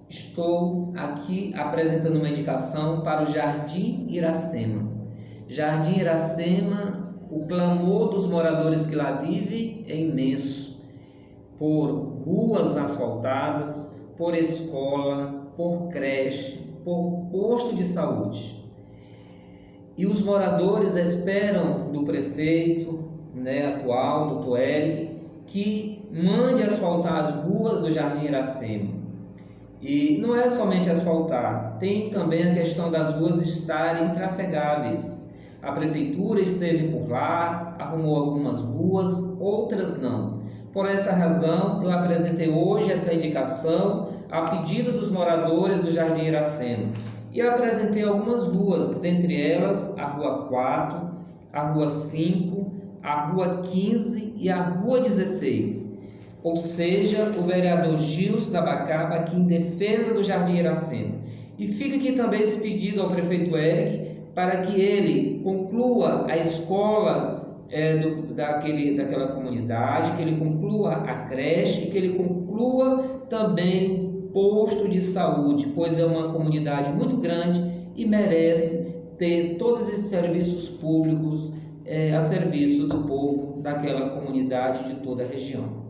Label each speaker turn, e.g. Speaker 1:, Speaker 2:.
Speaker 1: Estou aqui apresentando uma indicação para o Jardim Iracema. Jardim Iracema, o clamor dos moradores que lá vivem é imenso, por ruas asfaltadas, por escola, por creche, por posto de saúde. E os moradores esperam do prefeito, atual, Dr. Eric, que mande asfaltar as ruas do Jardim Iracema. E não é somente asfaltar, tem também a questão das ruas estarem trafegáveis. A prefeitura esteve por lá, arrumou algumas ruas, outras não. Por essa razão, eu apresentei hoje essa indicação a pedido dos moradores do Jardim Iracema. E apresentei algumas ruas, dentre elas a Rua 4, a Rua 5, a Rua 15 e a Rua 16. Ou seja, o vereador Gilson da Bacaba aqui em defesa do Jardim Iracema. E fica aqui também esse pedido ao prefeito Eric para que ele conclua a escola daquela comunidade, que ele conclua a creche, que ele conclua também posto de saúde, pois é uma comunidade muito grande e merece ter todos esses serviços públicos a serviço do povo daquela comunidade de toda a região.